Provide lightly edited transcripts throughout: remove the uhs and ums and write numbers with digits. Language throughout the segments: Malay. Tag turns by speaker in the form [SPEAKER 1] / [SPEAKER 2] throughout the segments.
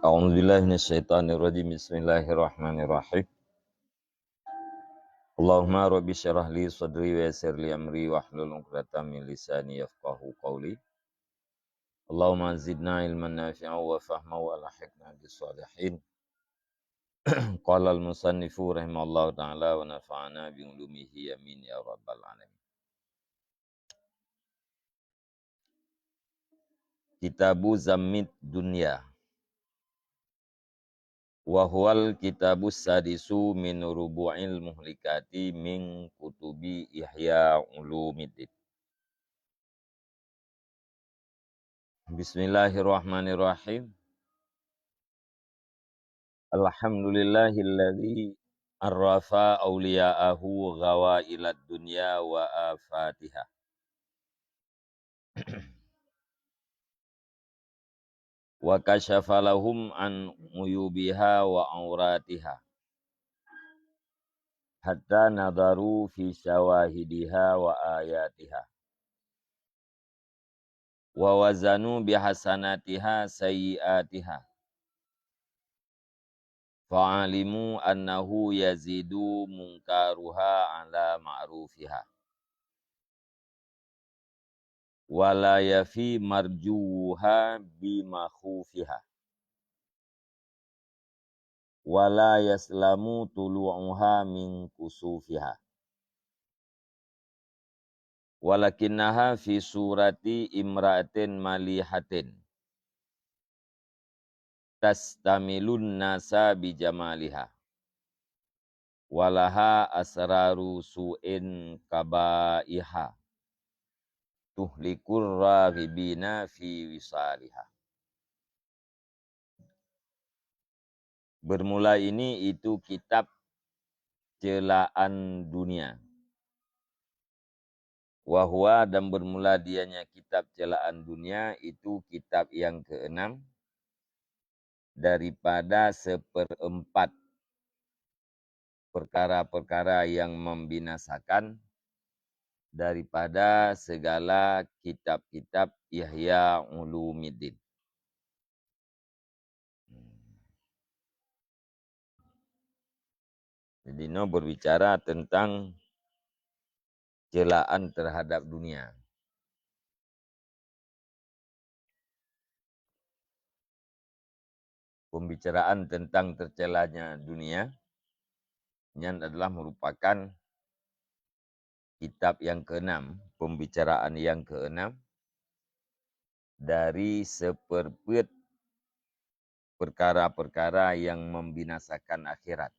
[SPEAKER 1] A'udzubillahi minasyaitonirrajim. Bismillahirrahmanirrahim. Allahumma rabbi syrah li sadri wa yassir li amri wahlul 'uqdatam min lisani yafqahu qawli. Allahumma zidna ilman nafi'an wa fahman wa alhiqna bis shalihin. Qala al-musannifu rahimallahu ta'ala wa nafa'ana bi ulumihi amin ya rabbal alamin. Kitabu Zammid Dunya. Wa huwal kitabus sadisu min rubu'il muhlikati min kutubi Ihya Ulumiddin. Bismillahirrahmanirrahim. Alhamdulillahilladzi arrafa awliya'ahu ghawailad dunya wa afatiha. Wa kashafa lahum an uyubiha wa auratiha. Hatta nadaru fi syawahidiha wa ayatiha. Wa wazanu bihasanatiha sayyiatiha. Fa'alimu annahu yazidu munkaruha ala ma'rufiha. Wala yafi marjuha bimakhufiha. Wala yaslamu tulu'uha min kusufiha. Walakinnaha fi surati imra'atin malihatin. Tastamilun nasa bijamaliha. Walaha asraru su'in kabaiha. Tuhlikur raghibina fi wisaliha. Bermula ini itu kitab celaan dunia. Wahwa dan bermula dianya kitab celaan dunia itu kitab yang keenam daripada seperempat perkara-perkara yang membinasakan daripada segala kitab-kitab Ihya Ulumiddin. Jadi no berbicara tentang celaan terhadap dunia. Pembicaraan tentang tercelanya dunia ini adalah merupakan kitab yang keenam, pembicaraan yang keenam dari seperempat perkara-perkara yang membinasakan akhirat.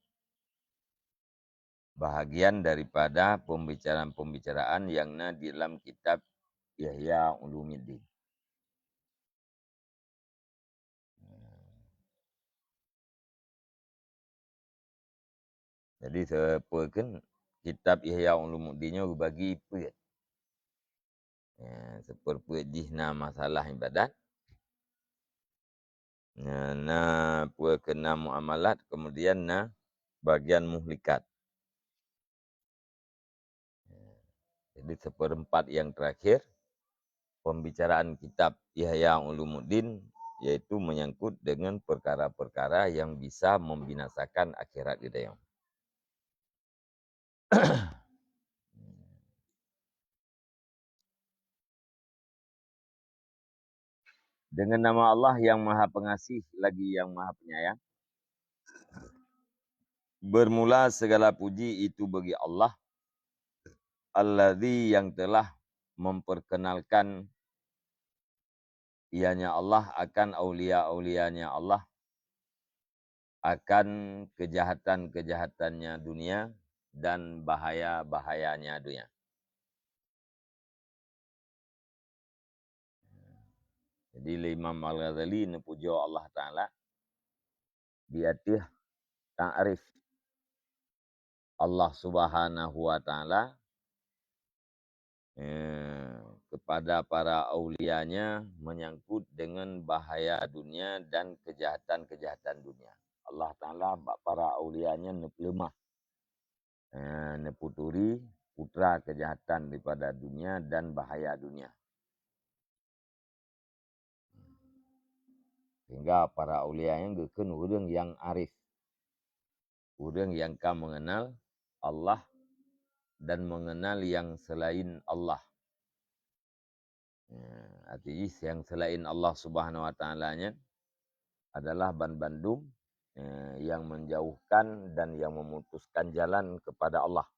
[SPEAKER 1] Bahagian daripada pembicaraan-pembicaraan yang ada di dalam kitab Ihya Ulumiddin. Jadi seperkan kitab Ihya Ulumuddinnya bagi puet. Seperpuet jihna masalah ibadat. Na puet kena muamalat, kemudian na bagian muhlikat. Jadi seperempat yang terakhir pembicaraan kitab Ihya Ulumuddin yaitu menyangkut dengan perkara-perkara yang bisa membinasakan akhirat kita yang. Dengan nama Allah yang Maha Pengasih lagi yang Maha Penyayang. Bermula segala puji itu bagi Allah. Alladzi yang telah memperkenalkan ianya Allah akan aulia-aulianya Allah. Akan kejahatan-kejahatannya dunia dan bahaya-bahayanya dunia. Jadi Imam Al-Ghazali nepujo Allah Ta'ala biatih ta'rif Allah Subhanahu Wa Ta'ala kepada para aulianya menyangkut dengan bahaya dunia dan kejahatan-kejahatan dunia. Allah Ta'ala para aulianya neplemah, neputuri putra kejahatan daripada dunia dan bahaya dunia. Sehingga para aulia yang geukeun urang yang arif. Urang yang ka mengenal Allah dan mengenal yang selain Allah. Artinya yang selain Allah Subhanahu wa Ta'ala-nya adalah bandum yang menjauhkan dan yang memutuskan jalan kepada Allah.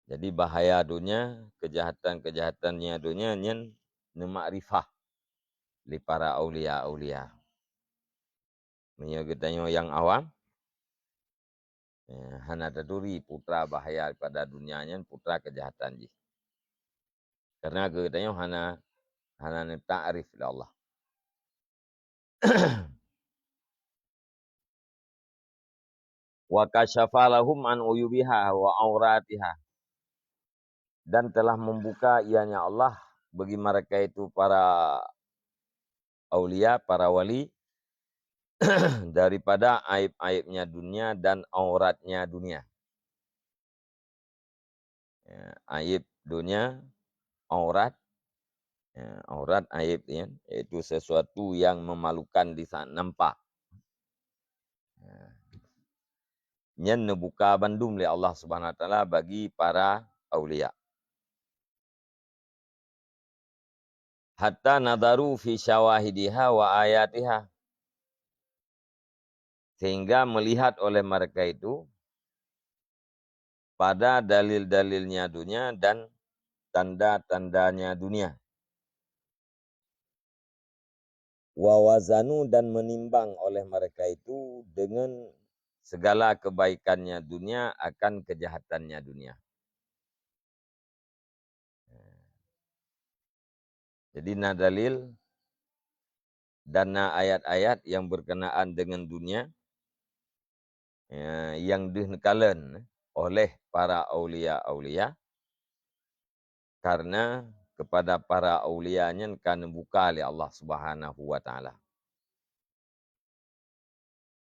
[SPEAKER 1] Jadi bahaya dunia, kejahatan-kejahatannya dunia nyen ma'rifah li para aulia-aulia. Menyogetanya yang awam, hana taduri putra bahaya pada dunianya, putra kejahatan ji. Karena katanya hana ta'rif li Allah. Wa kasyafa lahum an uyubiha wa auratiha. Dan telah membuka ianya Allah bagi mereka itu para aulia, para wali daripada aib-aibnya dunia dan auratnya dunia. Aib dunia, aurat, aurat aib ya, itu sesuatu yang memalukan di saat nampak. Nyen nebuka bandum li Allah Subhanahu wa Ta'ala bagi para aulia. Hatta nadaru fi syawahidiha wa ayatiha. Sehingga melihat oleh mereka itu pada dalil-dalilnya dunia dan tanda-tandanya dunia. Wawazanu dan menimbang oleh mereka itu dengan segala kebaikannya dunia akan kejahatannya dunia. Jadi dalil dan ayat-ayat yang berkenaan dengan dunia yang dinekalan oleh para aulia-aulia karena kepada para aulianya kan buka oleh Allah Subhanahu wa Ta'ala.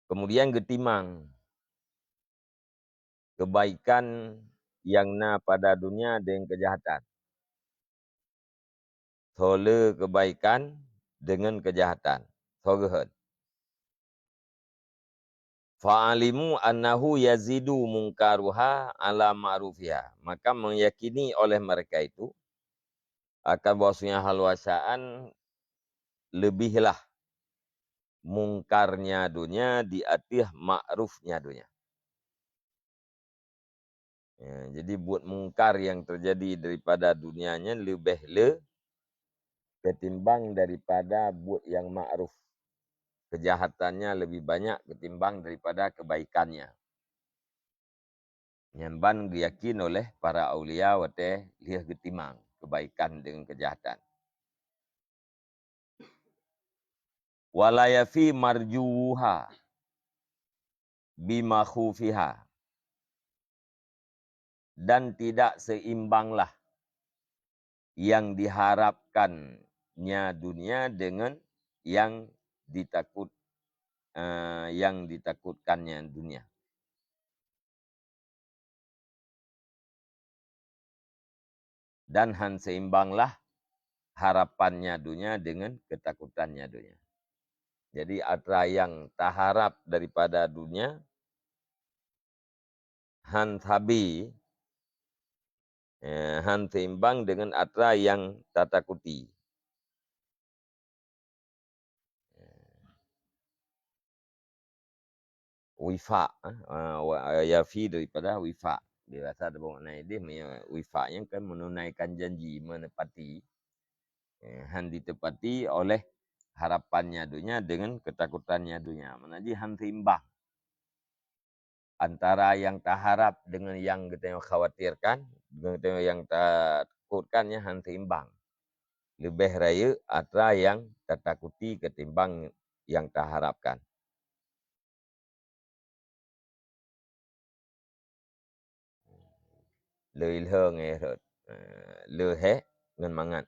[SPEAKER 1] Kemudian getimang kebaikan yang pada dunia dengan kejahatan. Tole kebaikan dengan kejahatan. Sogehan. Fa'alimu annahu yazidu mungkaruha ala ma'rufiha. Maka meyakini oleh mereka itu akan bahwasanya halwasaan lebihlah mungkarnya dunia di atas ma'rufnya dunia. Ya, jadi buat mungkar yang terjadi daripada dunianya lebih ketimbang daripada buat yang ma'ruf. Kejahatannya lebih banyak ketimbang daripada kebaikannya. Nyamban diyakin oleh para aulia wate liah getimang kebaikan dengan kejahatan. Walayafi marjuha bima khufiha. Dan tidak seimbanglah yang diharapkannya dunia dengan yang ditakutkannya dunia. Dan seimbanglah harapannya dunia dengan ketakutannya dunia. Jadi antara yang tak harap daripada dunia, sabi, seimbang dengan antara yang tak takuti. Wifa, yafi daripada wifa. Biasa ada makna dia, wifanya kan menunaikan janji, menepati. Ditepati oleh harapannya dunia dengan ketakutannya dunia. Menaji seimbang antara yang tak harap dengan yang kita khawatirkan, dengan yang takutkannya seimbang. Lebih raya antara yang tertakuti ketimbang yang tak harapkan. Le ilhe ngerot, le he ngan mangan,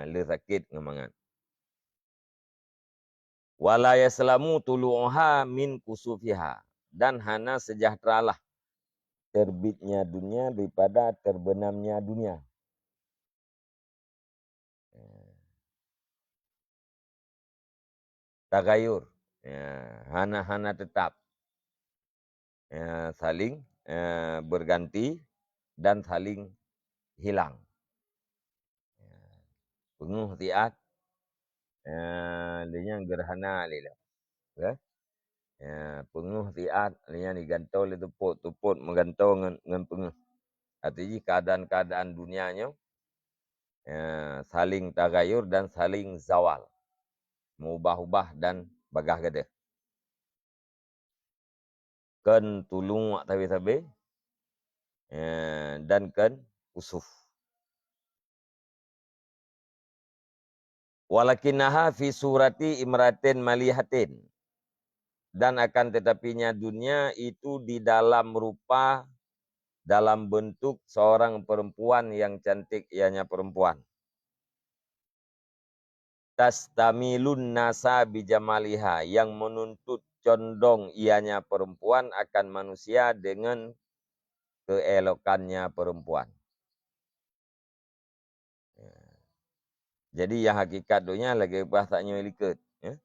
[SPEAKER 1] le sakit ngan mangan. Wala yaslamu tulu'uha min kusufiha, dan hana sejahteralah terbitnya dunia daripada terbenamnya dunia. tagayur. Ya, hana-hana tetap. Ya, saling berganti dan saling hilang. Ya, penguh tiat, linya gerhana lila. Ya. Ya, penguh tiat, linya digantau le tuput menggantau ngan penguh. Artinya keadaan-keadaan dunianya saling tagayur dan saling zawal. Mengubah-ubah dan bagah gede. Ken tulung wak tabe-tabe dan ken usuf. Walakinaha fi surati imratin malihatin. Dan akan tetapinya dunia itu di dalam rupa, dalam bentuk seorang perempuan yang cantik, ianya perempuan. Tastamilun nasa bijamaliha, yang menuntut condong ianya perempuan akan manusia dengan keelokannya perempuan. Jadi yang hakikat dunia lagi bahasanya ikut. Ya.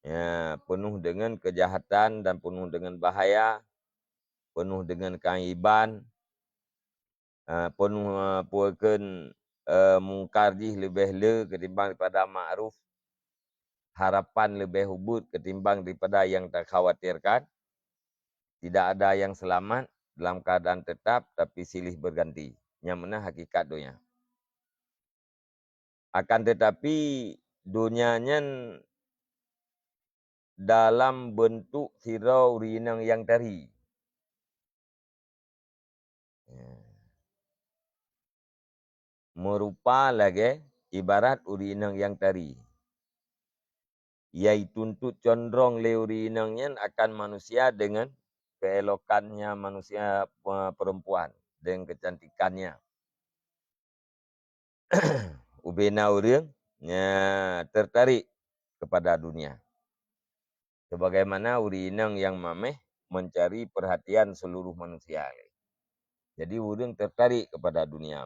[SPEAKER 1] Ya, penuh dengan kejahatan dan penuh dengan bahaya, penuh dengan kaiban, penuh puakan mungkar jih lebih le ketimbang daripada ma'ruf, harapan lebih hubud ketimbang daripada yang tak khawatirkan. Tidak ada yang selamat dalam keadaan tetap tapi silih berganti. Yang mana hakikat dunia. Akan tetapi dunianya dalam bentuk sirau rinang yang tari. Merupa lagi ibarat urinang yang tari. Yaitu tuntut condrong le urinangnya akan manusia dengan keelokannya manusia perempuan. Dengan kecantikannya. Ubena orang tertarik kepada dunia. Sebagaimana urinang yang mameh mencari perhatian seluruh manusia. Jadi orang tertarik kepada dunia.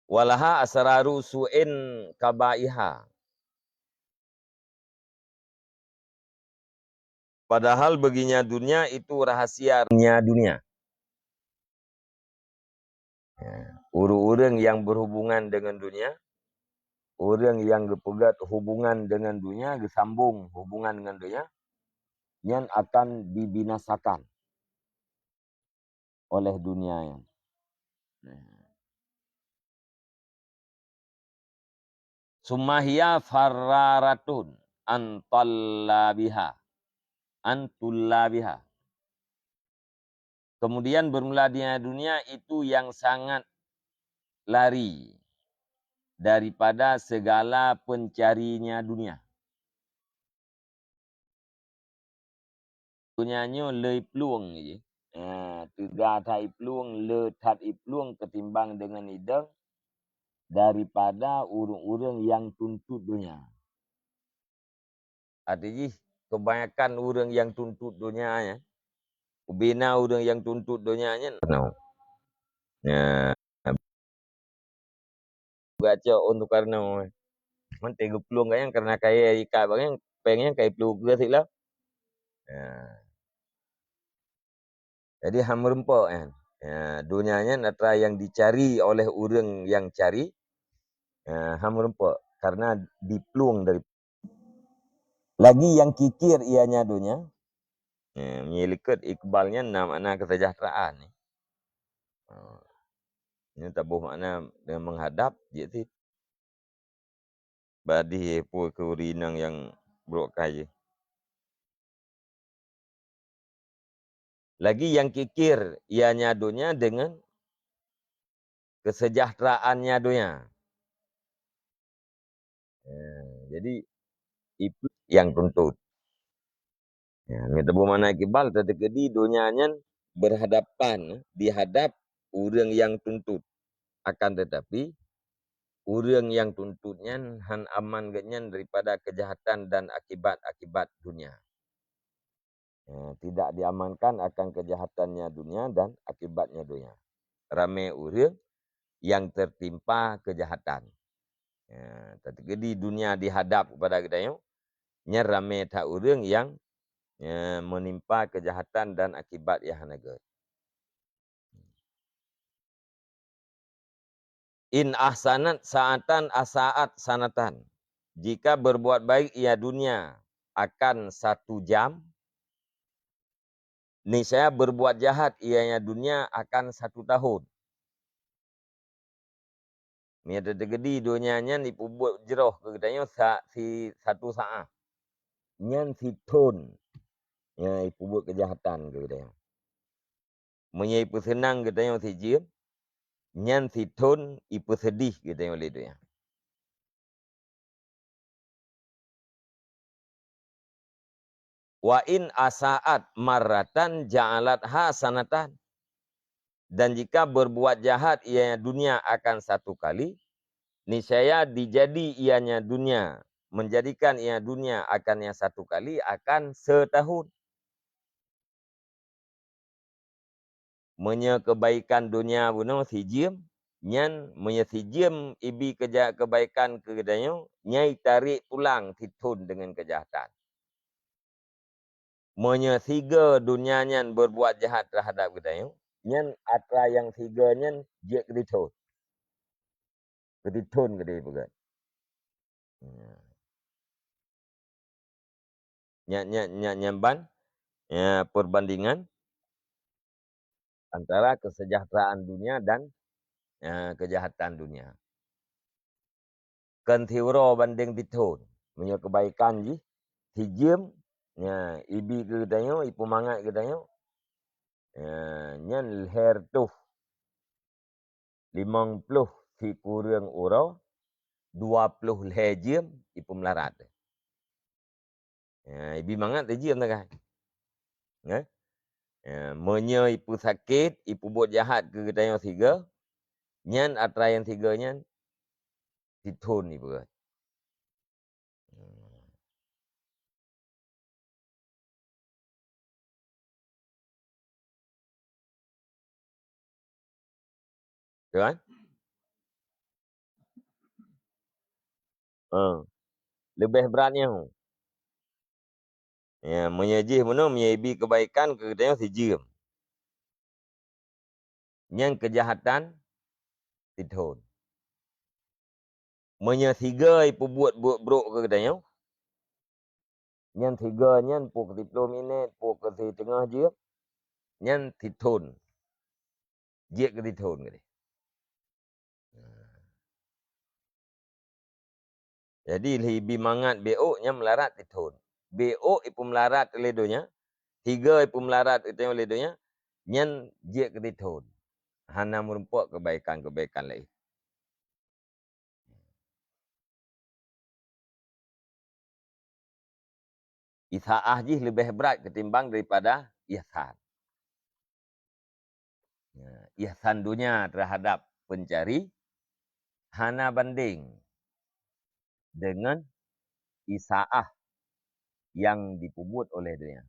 [SPEAKER 1] Walaha asraru su'in kabaiha. Padahal baginya dunia itu rahasia dunia. Orang-orang yang berhubungan dengan dunia, orang yang berpegat hubungan dengan dunia, gesambung hubungan dengan dunia, yang akan dibinasakan oleh dunia yang. Sumahia fararatun antullabiha. Kemudian bermula dunia itu yang sangat lari daripada segala pencarinya dunia. Dunianya le peluang je. Tiga tai peluang, le tat peluang ketimbang dengan idang daripada urang-urang yang tuntut dunia. Artinya kebanyakan orang yang tuntut dunianya, bina orang yang tuntut dunianya, baca untuk karena mentega peluang kan karena kaya ikat bang pengen kaya peluang juga sih lah. Jadi ham rempok kan. Dunianya antara yang dicari oleh orang yang cari ham rempok karena dipeluang dari lagi yang kikir ianya dunia. Menyelikat ikbalnya makna kesejahteraan ni. Ini tak boleh makna dengan menghadap dia tu. Badi pun keurinang yang buruk kaya. Lagi yang kikir ianya dunia dengan kesejahteraannya dunia. Jadi itu yang tuntut. Kita bermakna kibal ketika di dunianya berhadapan dihadap orang yang tuntut. Akan tetapi orang yang tuntutnya han aman genyan daripada kejahatan dan akibat-akibat dunia. Tidak diamankan akan kejahatannya dunia dan akibatnya dunia. Ramai orang yang tertimpa kejahatan. Ketika di dunia dihadap kepada kita nya ramai tak urang yang menimpa kejahatan dan akibat yang naga. In ahsanat sa'atan asaat sanatan. Jika berbuat baik ia dunia akan 1 jam. Niscaya berbuat jahat ianya dunia akan 1 tahun. Ni ada tegedi dunianya ni buat jeroh ke katanya si 1 saat. Nyan si ton. Ya ipu buat kejahatan ke katanya. Menyai senang katanya si jiem. Nyan si ton ipu sedih katanya oleh dia. Wa in asaat marratan ja'alat hasanatan. Dan jika berbuat jahat ianya dunia akan 1 kali, niscaya dijadi ianya dunia, menjadikan ia dunia akan yang 1 kali akan setahun. Menye kebaikan dunia buno si jiem, nyan menye si jiem ibi kebaikan ke kedanyo, nyai tarik pulang titun dengan kejahatan. Menye 3 dunia nyan berbuat jahat terhadap kedanyo, nyan atra yang 3 nyan je keditun. Keditun kedai pegat. Nyamban perbandingan antara kesejahteraan dunia dan kejahatan dunia. Kan tiuro banding ditun. Punya kebaikan ji. Hijim. Ibi ke katanya. Ipu mangat ke katanya. Nyan leher tuh. 50 si kurang uro. 20 leher jim. Ipu melarat. Ibi mangat tu jim tak kan. Menye ipu sakit. Ipu buat jahat ke katanya 3. Nyan atra yang 3 nyan. Ditun ni berat. Kan? Lebih beratnya. Menyejih mana menyebi kebaikan ke katanya si jim. Yang kejahatan ditun. Menye 3 ipu buat buruk ke katanya. Yang 3 nyan puk 10 minit, puk ke si tengah je. Nyan ditun. Jek ke ditun ke dia. Jadi lebih mangat BO nya melarat ditun. BO ipu melarat ledonya. 3 ipu melarat itu yang ledonya. Nyan jek ke ditun. Hana merumpuk kebaikan-kebaikan lain. Isaah jih lebih berat ketimbang daripada ihsan. Ihsan dunia terhadap pencari hana banding dengan isaah yang dipubut oleh dunia.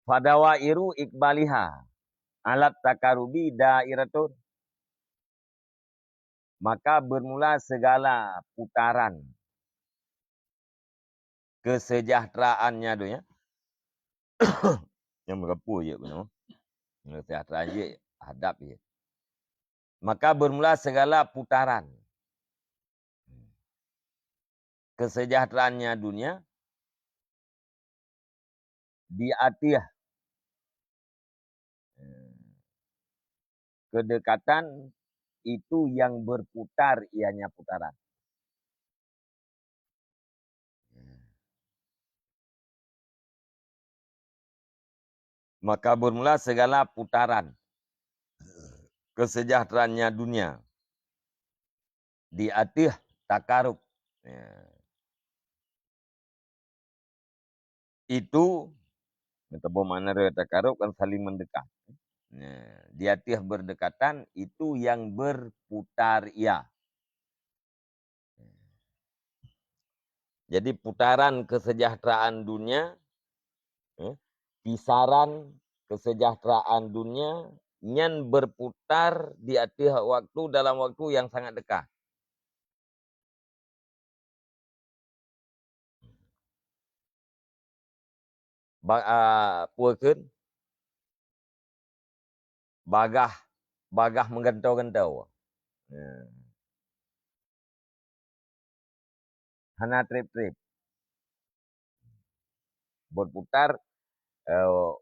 [SPEAKER 1] Fadawairu ikbaliha alat takarubi dairatun. Maka bermula segala putaran kesejahteraannya dunia. Yang merepul je benar. Kesejahteraan je hadap je. Maka bermula segala putaran kesejahteraannya dunia di atas kedekatan itu yang berputar ianya putaran. Maka bermula segala putaran kesejahteraannya dunia di atas takarub. Itu metabo mana takarub kan saling mendekat. Di atas berdekatan itu yang berputar ia. Jadi putaran kesejahteraan dunia, kisaran kesejahteraan dunia, nyan berputar di atas waktu dalam waktu yang sangat dekat. Puakeun bagah menggentau-gentau. Hana trip-trip. Berputar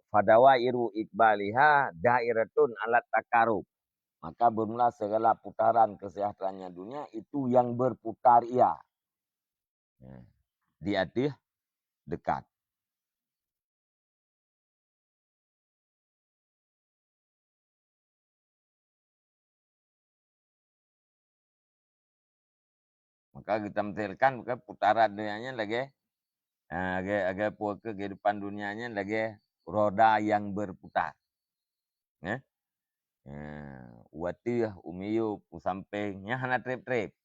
[SPEAKER 1] fadawa iru ikbaliha dairatun alat takarub. Maka bermula segala putaran kesejahteraannya dunia itu yang berputar ia. Di atas dekat. Maka kita mentilkan putaran dunianya lagi agak kehidupan dunianya lagi roda yang berputar. Watih umiyu sampingnya hana trip-trip.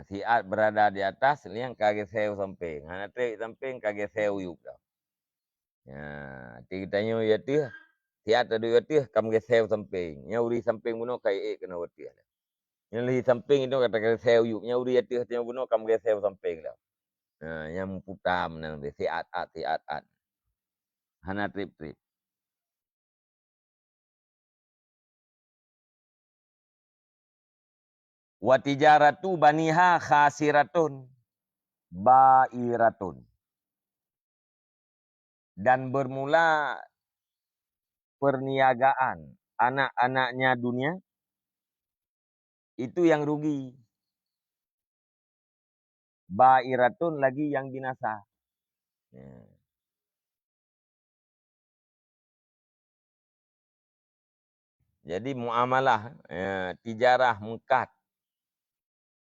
[SPEAKER 1] Siat berada di atas, liang kage seu samping. Hana trip samping kage seu yuk. Kitanya yatih, siat ada yatih kam ge seu samping. Nya uri samping buno kai kena watih. Yang li samping itu kata kage seu yuk. Nya uri yatih nya buno kam ge seu samping lah. Yang putam nang siat. Hana trip-trip. Wa tijaratu baniha khasiratun bairatun. Dan bermula perniagaan anak-anaknya dunia itu yang rugi. Bairatun lagi yang binasa. Jadi muamalah tijarah mungkat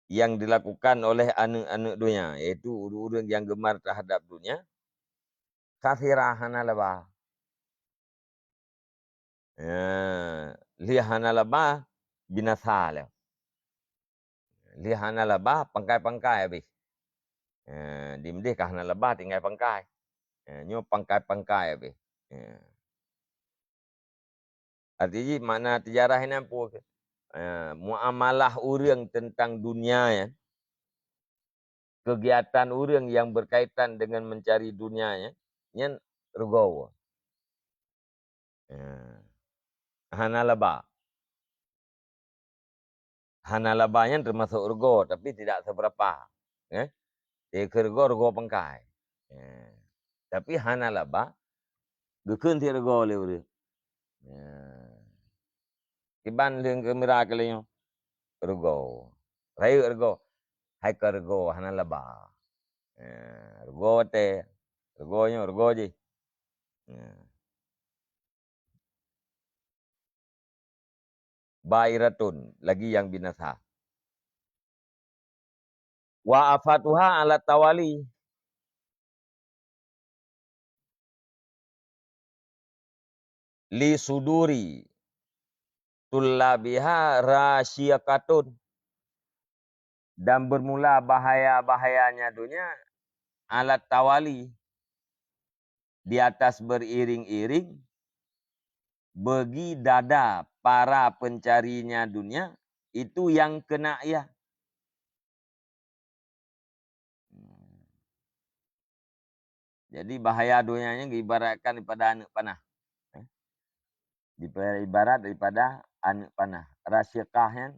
[SPEAKER 1] yang dilakukan oleh anak-anak dunia, iaitu orang yang gemar terhadap dunia, kafirah hanalabah. Lihanalabah binasa lah. Lihanalabah pangkai-pangkai habis. Dimdih kah hanalabah tinggal pangkai. Nyo pangkai-pangkai habis. Artinya mana tijarah ini apa? Muamalah orang tentang dunia ya. Kegiatan orang yang berkaitan dengan mencari dunianya, nyen rugawa. Hanalaba. Hanalabanya termasuk rugo, tapi tidak seberapa. Rugo pengkai. Tapi hanalaba, dukun ti rugo le uri. Kiban leng kemira kalian rugo. Rayu rugo. Hai ke rugo hanalaba. Rugo te. Rugonya rugo je. Bairatun, lagi yang binasa. Wa afatuha ala tawali. Li suduri. Tullabiha rasyakatun. Dan bermula bahaya-bahayanya dunia alat tawali. Di atas beriring-iring. Bagi dada para pencarinya dunia. Itu yang kena ya. Jadi bahaya dunianya diibaratkan daripada anak panah. Ibarat daripada anak panah. Rasyakahnya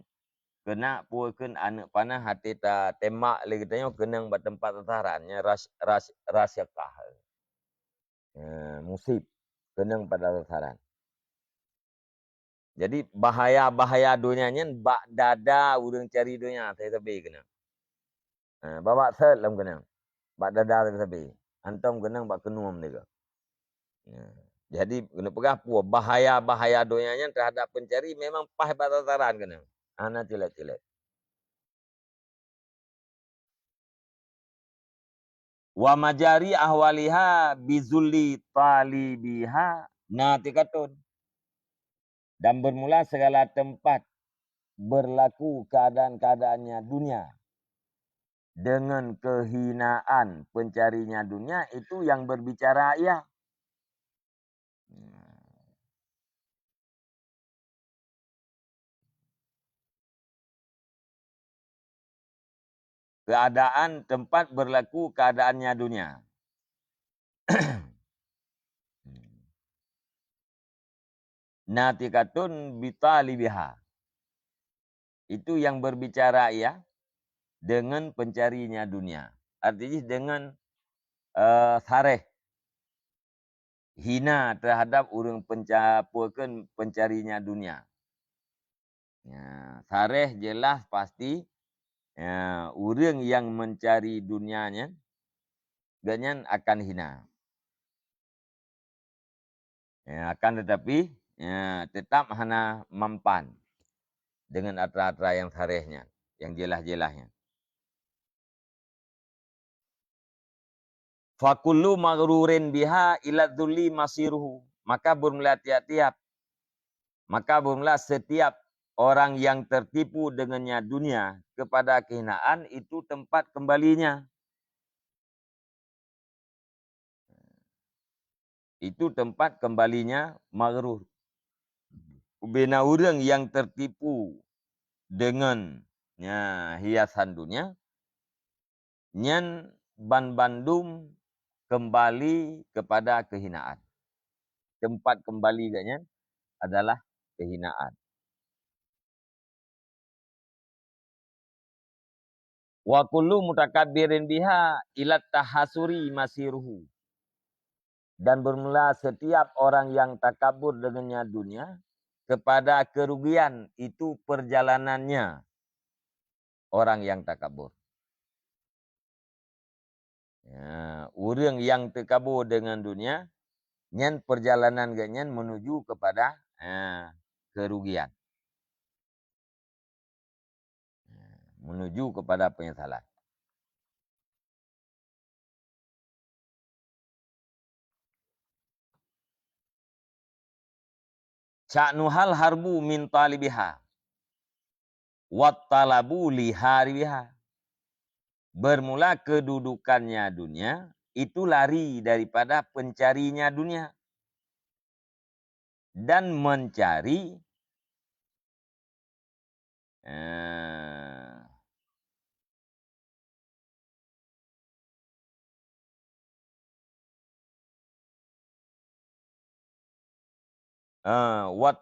[SPEAKER 1] kena puakeun anak panah hati ta tembak lagi tanya kenang bertempat sasarannya rasyakah. Musib kenang pada sasaran. Jadi bahaya-bahaya dunianya bak dada urang cari dunia saya tabi kena. Bawa set lam kenang. Bak dada saya tabi. Antum kenang bak kenuam juga. Jadi kena pegah puas bahaya-bahaya dunianya terhadap pencari memang pah batasaran kenang. Ana cilet-cilet. Wa majari ahwaliha bizulli talibiha natikatun. Dan bermula segala tempat berlaku keadaan-keadaannya dunia. dengan kehinaan pencarinya dunia, itu yang berbicara ia. Keadaan tempat berlaku keadaannya dunia. Natikatun bitalibiha. Itu yang berbicara ia dengan pencarinya dunia. Artinya dengan sareh. Hina terhadap orang pencarinya dunia. Ya, sareh jelas pasti. Ya, orang yang mencari dunianya, ganyan akan hina. Ya, akan tetapi ya, tetap hana mampan dengan atra-atra yang sarehnya, yang jelas-jelasnya. Fakullu maghrurin biha ila dzulli masiruhu. Maka bermula tiap-tiap. Maka bermula setiap orang yang tertipu dengannya dunia kepada kehinaan, itu tempat kembalinya. Itu tempat kembalinya maghrur. Bina orang yang tertipu dengan hiasan dunia, nyan bandum kembali kepada kehinaan. Tempat kembali ganyan adalah kehinaan. Wa kullu mutakabbirin biha ila tahasuri masiruhu. Dan bermula setiap orang yang takabur dengannya dunia kepada kerugian, itu perjalanannya orang yang takabur. Ya, orang yang takabur dengan dunia, nyan perjalanan ganyan menuju kepada kerugian. Menuju kepada penyesalan. Sya'nuhal harbu min talibiha. Wat talabu liharibiha. Bermula kedudukannya dunia, itu lari daripada pencarinya dunia. Dan mencari wat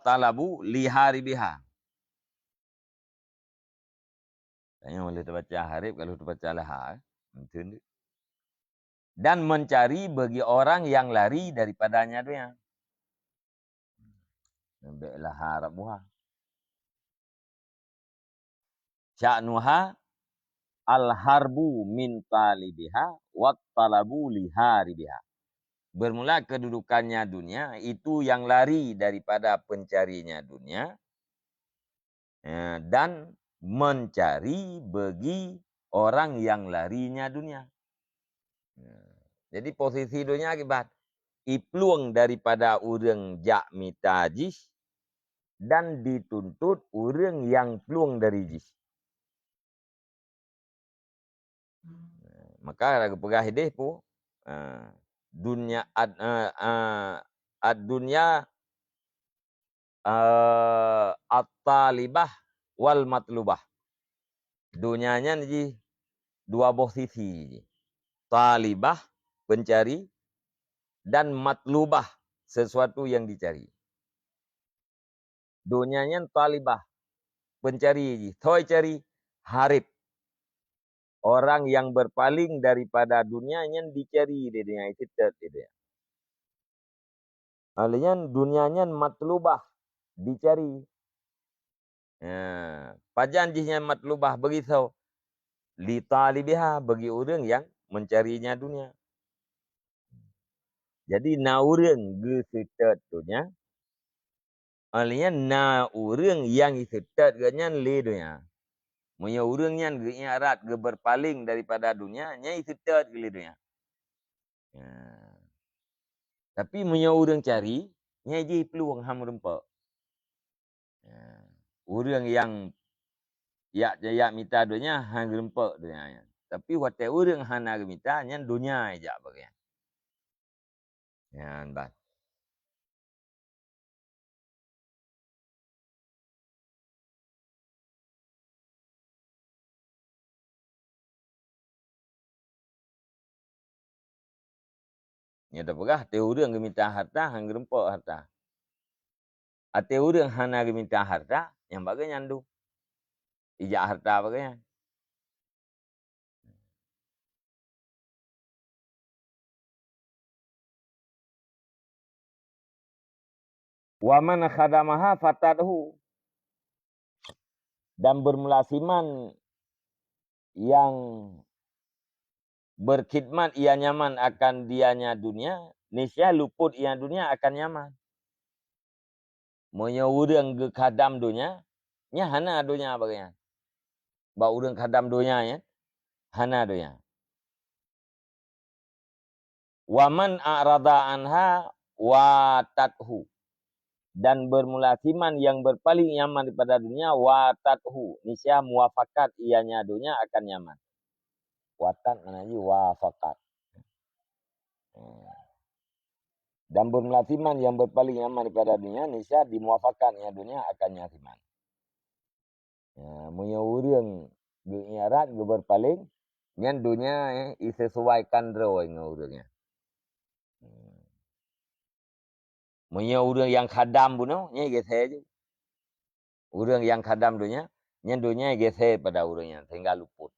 [SPEAKER 1] talabu liharibiha. Tanya boleh terbaca harib, kalau terbaca lahar. Dan mencari bagi orang yang lari daripadanya dunia. Baiklah harap buha. Sya'nuha al-harbu min talibiha wat talabu liharibiha. Bermula kedudukannya dunia, itu yang lari daripada pencarinya dunia. Dan mencari bagi orang yang larinya dunia. Jadi posisi dunia akibat ipluang daripada orang jak mitajis dan dituntut orang yang pluang dari jis. Maka lagu pegah hidih pu dunia ad-dunya at-talibah wal matlubah. Dunianya ni dua posisi. Talibah, pencari, dan matlubah, sesuatu yang dicari. Dunianya talibah, pencari. Thoi cari, harib. Orang yang berpaling daripada dunianya dicari di dunia itu. Alian dunianya matlubah, dicari. Pajanjihnya matlubah begitu. Li talibiha, bagi orang yang mencarinya dunia. Jadi na orang gesetat dunia. Alian na orang yang gesetat ganyan le dunia. Punya orang yang iarat ge berpaling daripada dunia, nya gesetat ke le dunia. Tapi punya orang cari, nya je peluang ham rempak. Orang yang ya mita dunia hang rempak dunia. Tapi wate urang hana mita nyan dunia aja bagian. Yan ban. Nya da pegah te urang mita harta hang rempak harta. Ate urang hana mita harta yang bagian nyandu. Ija harta bagian. Wa man khadamaha fatadhu, dan bermulasiman yang berkhidmat ia nyaman akan dianya dunia, niscaya luput ia dunia akan nyaman. Monya urang ge khadam dunia, nya hana dunia bagian. Ba urang khadam dunia ya, hana dunia. Wa man a'rada anha wa tathu, dan bermulasiman yang berpaling nyaman daripada dunia wa tathu, niscaya muafakat ianya dunia akan nyaman. Watat maknanya wafakat. Dan bermulasiman yang berpaling nyaman daripada dunia, niscaya dimuafakan ia dunia akan nyaman. Punya urang nyarat ge berpaling nyan dunia disesuaikan ro dengan urangnya. Punya urang yang khadam buno nya gese je. Urang yang khadam dunia, nyan dunia gese pada urangnya sehingga luput.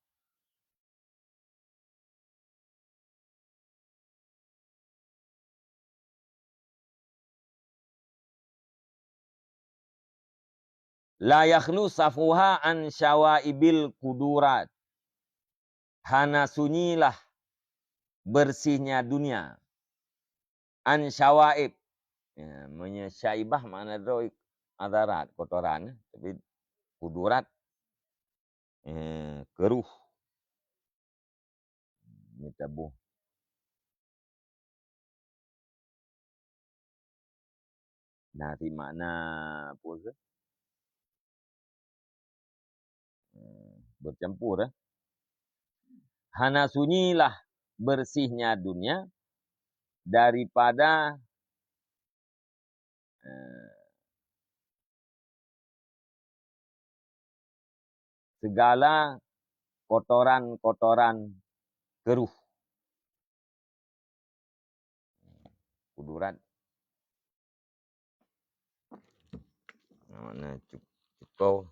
[SPEAKER 1] La yakhlu safuha an syawaibil kudurat. Hana sunyilah bersihnya dunia. An syawaib. Ya, syaibah makna roh adarat, kotoran. Tapi kudurat, keruh. Ini tabuh. Nanti makna apa ke? Bercampur. Hana sunyilah bersihnya dunia daripada segala kotoran-kotoran keruh. Kudurat. Mana cukup.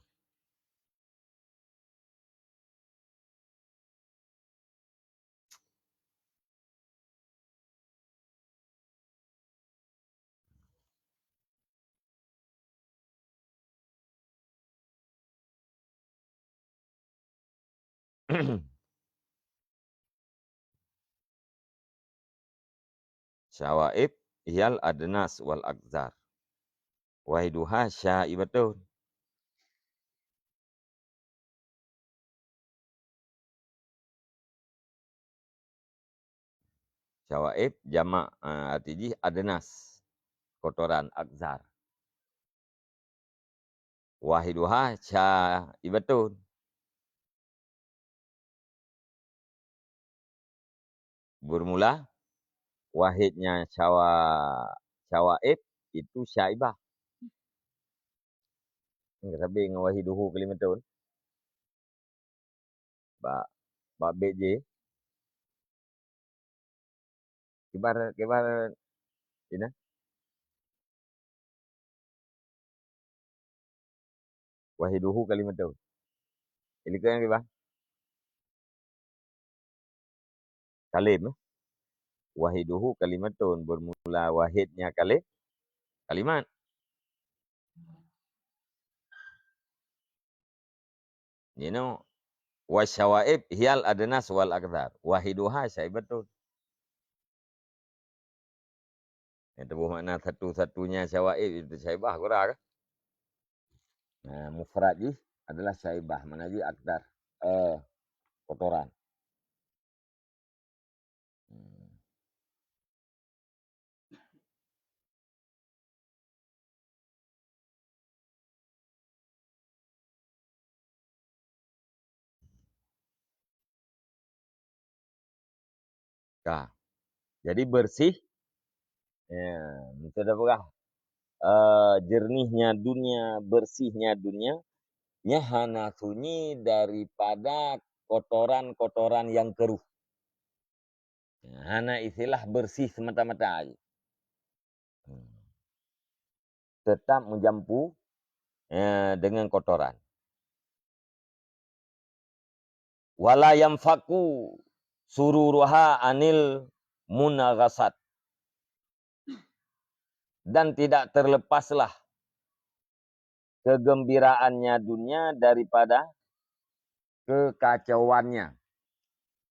[SPEAKER 1] Syawaib hiyal adnas wal akzar. Wahiduha syaibatun. Syawaib jamak artinya adnas, kotoran akzar. Wahiduha syaibatun. Bermula wahidnya syawaib itu syaibah. Tapi dengan wahiduhu kalimatun. Ba BJ. Kibar ini. Wahiduhu kalimatun. Ini kan kibar. Kalim. Wahiduhu kalimatun. Bermula wahidnya kalimat. You know, wasyawaib hiyal adnas wal akthar. Wahiduha syaibatun. Itu makna satu-satunya syawaib itu syaibah kurang. Nah, mufrad adalah syaibah, mana akthar. Kotoran. Kah. Jadi bersih, ya, sudah berah. Jernihnya dunia, bersihnya dunia, nya hana sunyi daripada kotoran-kotoran yang keruh. Hana istilah bersih semata-mata aja. Tetap menjampu dengan kotoran. Wala yamfaku sururuha anil munaghasat. Dan tidak terlepaslah kegembiraannya dunia daripada kekacauannya.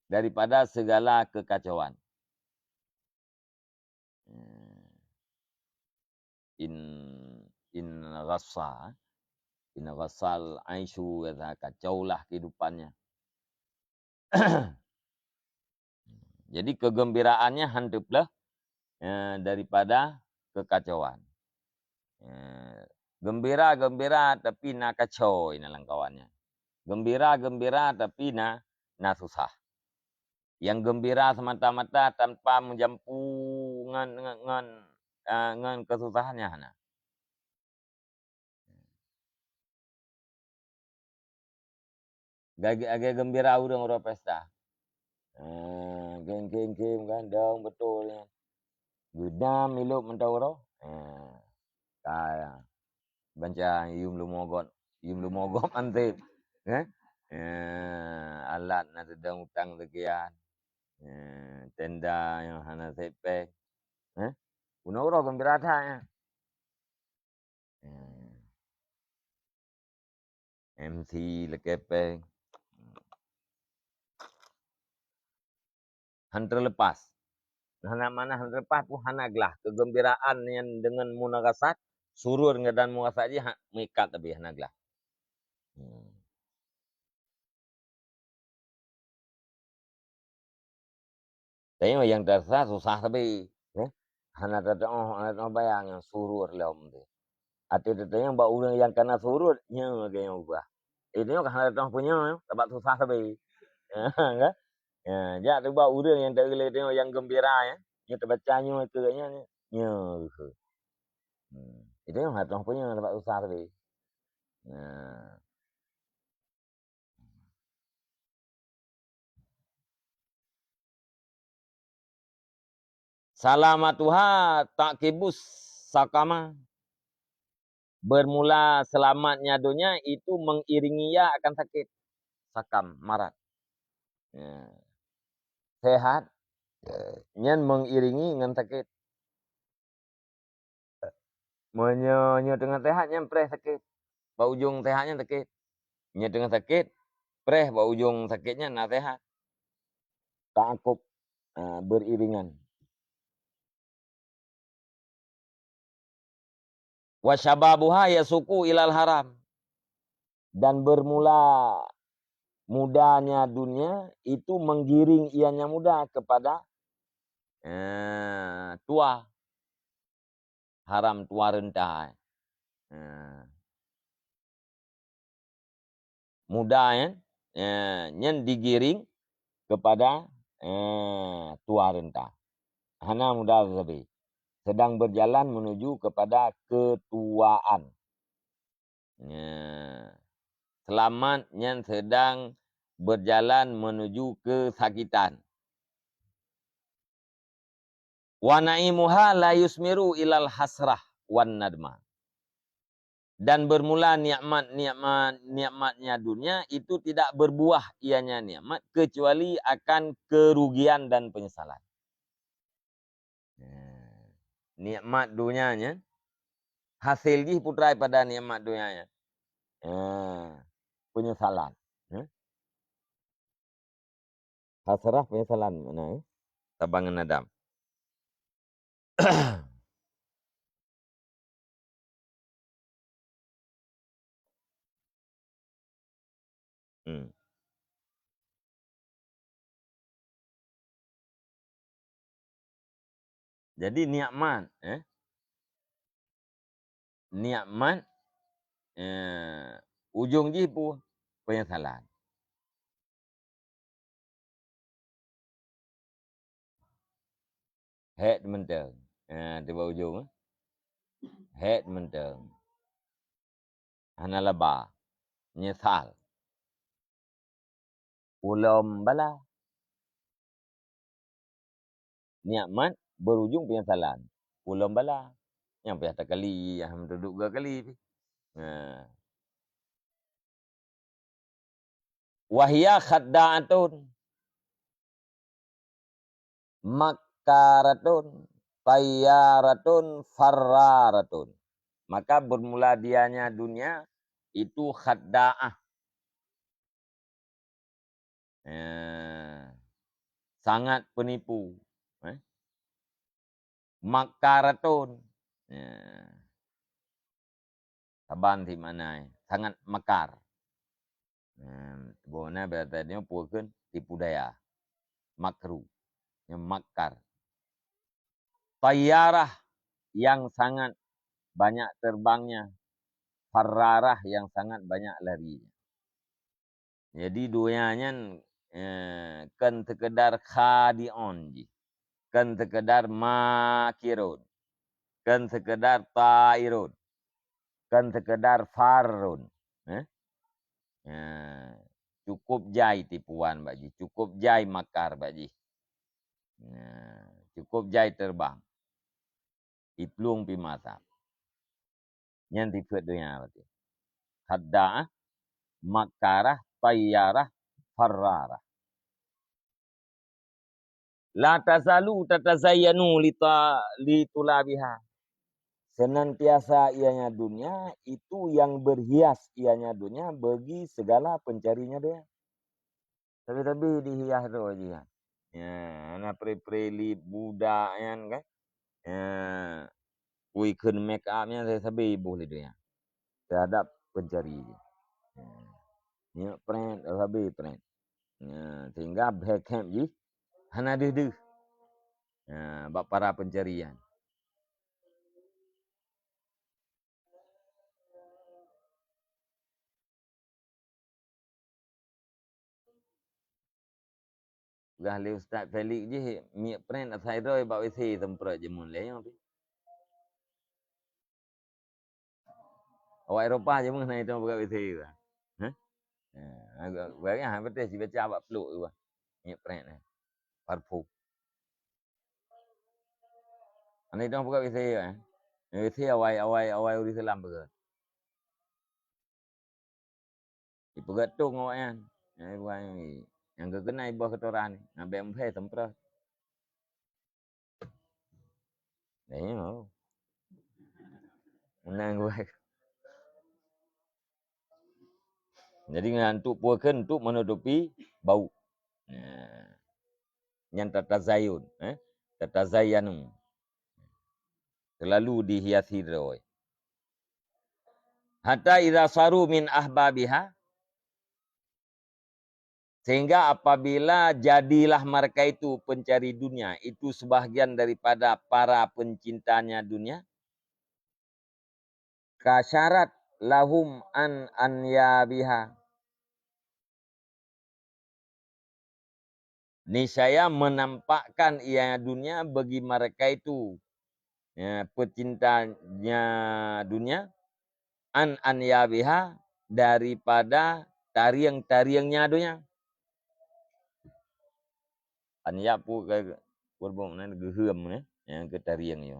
[SPEAKER 1] Daripada segala kekacauan. In ghassal aisyu, kacaulah kehidupannya. Jadi kegembiraannya handuplah daripada kekacauan. Gembira-gembira tapi nak kacau ini kawannya. Gembira-gembira tapi nak susah. Yang gembira semata-mata tanpa menjampu ngan kesusahannya hana. Gage gembira urang ora pesta. Geng-geng gandang betul ya. Gudam iluk mentau kaya banca yum lumogot antip. Alat na sedang utang sekian. Tenda yang hana sepek. Guna ura gembira ya. MC lekepeng. Han terlepas. Hana mana han terlepas pun hana gelah. Kegembiraan yang dengan munagasat. Surur dan munagasat je mengikat tapi hana gelah. Tapi yang terasa susah tapi. Hana terasa bayang yang surur lom tu. Ati tetanya mbak urang yang kena surut nya yang ubah. Itu kan hana tong punya sebab susah tapi. Kan? Ya, jak tu mbak urang yang tak boleh tengok yang gembira ya. Nya terbacanya itu nya nya. Itu yang hana tong punya sebab susah tapi. Salamatuha takibus sakama. Bermula selamatnya dunia itu mengiringi ia akan sakit. Sakam, marat. Sehat. Nyan mengiringi dengan sakit. Menyo dengan sehat nyan preh sakit. Bau ujung sehatnya sakit. Nyo dengan sakit, preh bau ujung sakitnya nak sehat. Takut beriringan. Wasyababuha yasuku ilal haram. Dan bermula mudanya dunia itu menggiring ianya muda kepada tua. Haram tua rentah. Muda ya, nyen digiring kepada tua rentah. Hana muda lebih. Sedang berjalan menuju kepada ketuaan. Selamat yang sedang berjalan menuju kesakitan. Wa na'imuha la yusmiru ilal hasrah wan nadma. Dan bermula nikmatnya dunia itu tidak berbuah ianya nikmat kecuali akan kerugian dan penyesalan. Nikmat dunianya hasil gih putrai pada nikmat dunianya. Penyesalan. Hasrah penyesalan mana? Tabangan Adam. Jadi nikmat, nikmat ujung jipu penyesalan. Het menteng. Tiba ujung. Het menteng. Hana laba. Nyesal. Ulom bala. Nikmat berujung penyesalan. Ulom bala. Yang pihak tak kali. Yang duduk 2 kali. Wahia khadda'atun. Makaratun. Tayyaratun. Farraratun. Maka bermula dianya dunia. Itu khadda'ah. Sangat penipu. Makaratun. Taban di mana? Sangat makar. Bona berarti puakeun tipu daya. Makru. Yang makar. Tayyarah yang sangat banyak terbangnya. Farrarah yang sangat banyak larinya. Jadi duanya kan sekedar khadi'un ji. Kan sekedar makirun. Kan sekedar ta'irun. Kan sekedar farun. Cukup jai tipuan Pak Ji. Cukup jai makar Pak Ji. Cukup jai terbang. Iplung pi mata. Yang tipe dunia berarti. Hadda'ah, makarah, tayyarah, farrarah. La tazalu tatazayyanu litulabiha. Senantiasa ianya dunia, itu yang berhias ianya dunia bagi segala pencarinya dia. Tapi dihias tu aja. Anak pre-preli budak kan. Kuikun make upnya saya sabi boleh dia. Terhadap pencari. Ni print, sabi print. Sehingga Beckham ji hana deh. Bak para pencarian. Gahli Ustaz Felix je mi print asai roi bak wisi tempat je mun le yang. Awak Eropah je mun naik tu buka wisi ke. Agak banyak betul si baca bak peluk tu. Mi print ni. Parfum. Ani dong buka wisi ke. Wisi awai uri selam ke. Ipegatung awak kan. Yang kekenai buah ketoran ni. Ngambil mpe tempat. Ni mau. Menang gue. Jadi ngantuk puakan untuk menutupi bau. Yang tatazayun. Tatazayanu. Selalu dihiasi roi. Hatta idza saru min ahbabiha. Sehingga apabila jadilah mereka itu pencari dunia. Itu sebahagian daripada para pencintanya dunia. Kasyarat lahum an anyabiha. Niscaya menampakkan ia dunia bagi mereka itu. Pecintanya dunia. An anyabiha. Daripada tariang-tariangnya dunia. Anyap pun ke kurbong nan gehem yang ke tariang ni.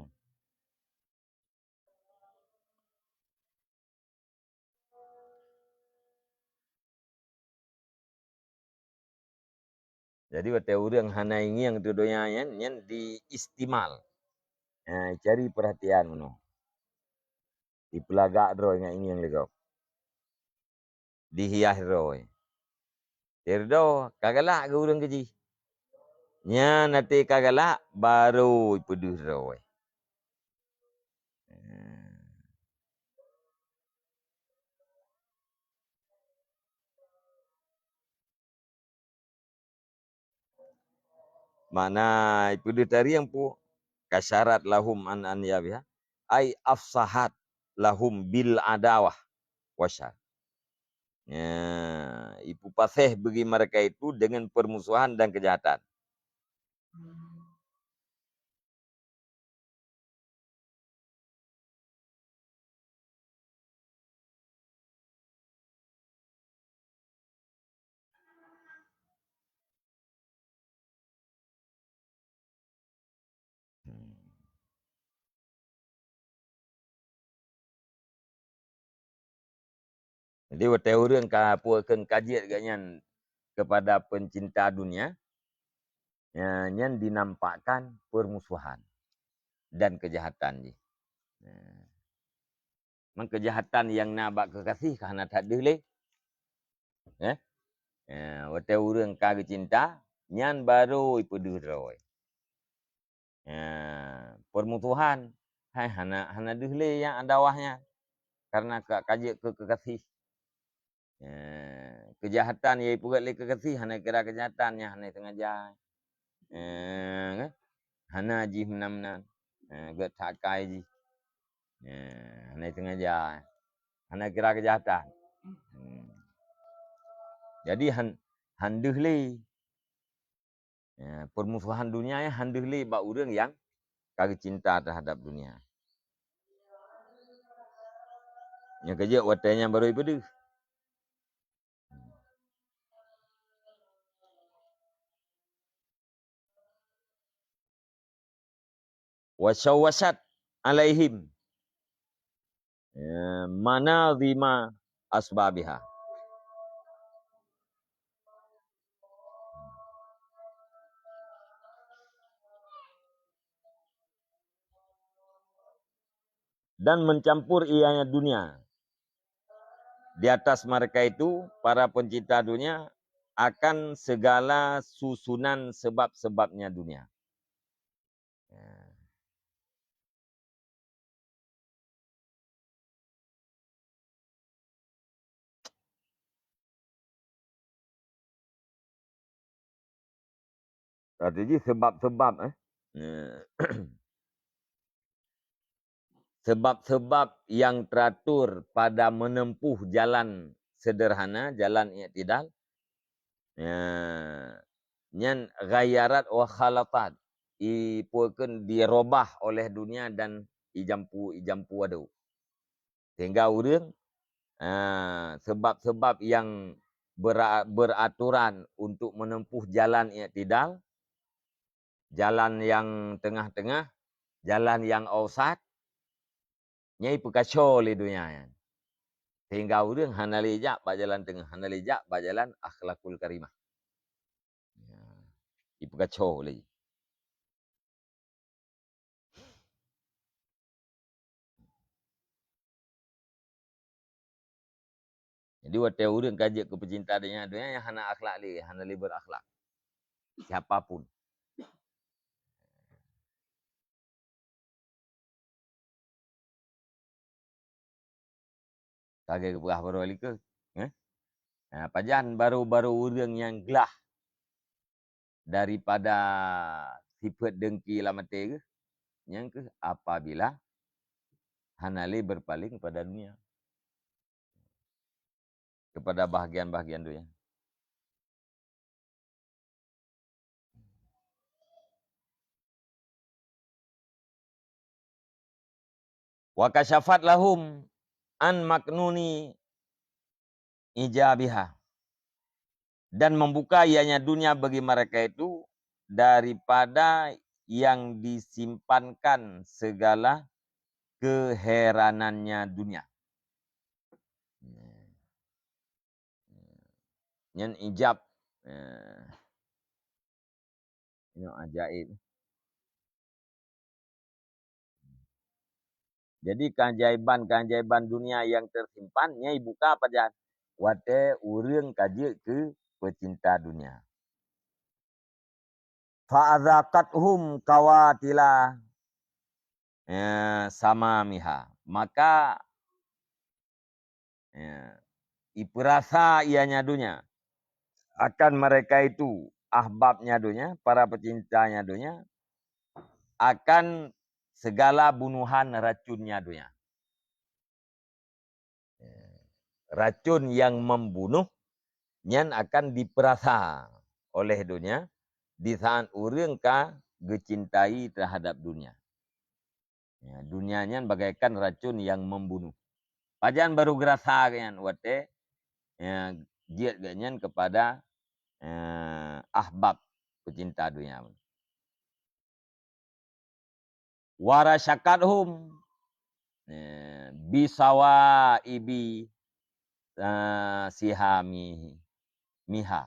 [SPEAKER 1] Jadi wate urang hana yang tu donya yang diistimal. Cari perhatian mano. Dipelagak dro yang legau. Dihias dro. Terdo kagalak ke urang keji. Nya nanti kagalak baru peduh dro. Mana peduh tari yang pu kasyarat lahum an yabiha. Ai afsahat lahum bil adawah wasyar. Ibu paseh bagi mereka itu dengan permusuhan dan kejahatan. Jadi wate urang ka puakeun kajian ganyan kepada pencinta dunia, nyan dinampakkan permusuhan dan kejahatan je. Mang kejahatan yang nabak kekasih karena tak boleh. Wate urang ka cinta, nyan baru ipedu roy. Permusuhan, hai hana dehle yang adawahnya karena kajik kekasih. Kejahatan ye pugat le kekasih hana kira kejahatannya hana sengaja. Hana ji menam-menam. Get takai ji. Hana sengaja. Hana kira kejahatan. Jadi handehle permusuhan dunia ya handehle ba urang yang kagak cinta terhadap dunia. Nya kerja watanya baru ipedu. Wasyawasat alaihim manazima asbabiha. Dan mencampur ianya dunia. Di atas mereka itu, para pencinta dunia akan segala susunan sebab-sebabnya dunia. Strategi sebab-sebab. Sebab-sebab yang teratur pada menempuh jalan sederhana, jalan i'tidal. Nyan ghayarat wa khalafat. Ipuakeun dirobah oleh dunia dan ijampu adu. Sehingga urang sebab-sebab yang beraturan untuk menempuh jalan i'tidal, jalan yang tengah-tengah, jalan yang ausat, nyai pekacau le dunia. Sehingga urang hana lejak ba jalan tengah, hana lejak ba jalan akhlakul karimah. Ipekacau le. Jadi wate urang kajak ke pecinta dunia yang hana akhlak le, hana le berakhlak. Siapapun. Kagak berah baru ali ke. Pajan baru-baru urang yang gelah daripada sifat dengki lamate ke. Yang ke apabila hanali berpaling kepada dunia. Kepada bahagian-bahagian dunia. Wa kasyafat lahum an maknuni ijabiha. Dan membuka ianya dunia bagi mereka itu daripada yang disimpankan segala keheranannya dunia. Yang ijab. Ini ajaib. Jadi keajaiban dunia yang tersimpan, nyai buka apa jan? Wate urang kaje ke pecinta dunia. Fa'adzaqathum kawatila sama miha. Maka iperasa ianya dunia. Akan mereka itu ahbabnya dunia, para pecintanya dunia, akan segala bunuhan racunnya dunia. Racun yang membunuh nyan akan diperasa oleh dunia di saat urang ka gecintai terhadap dunia. Dunia nyan bagaikan racun yang membunuh. Pajan baru gerasa kan wate jiat ganyan kepada ahbab pecinta dunia. Warasyakathum bisawa ibi sihami miha.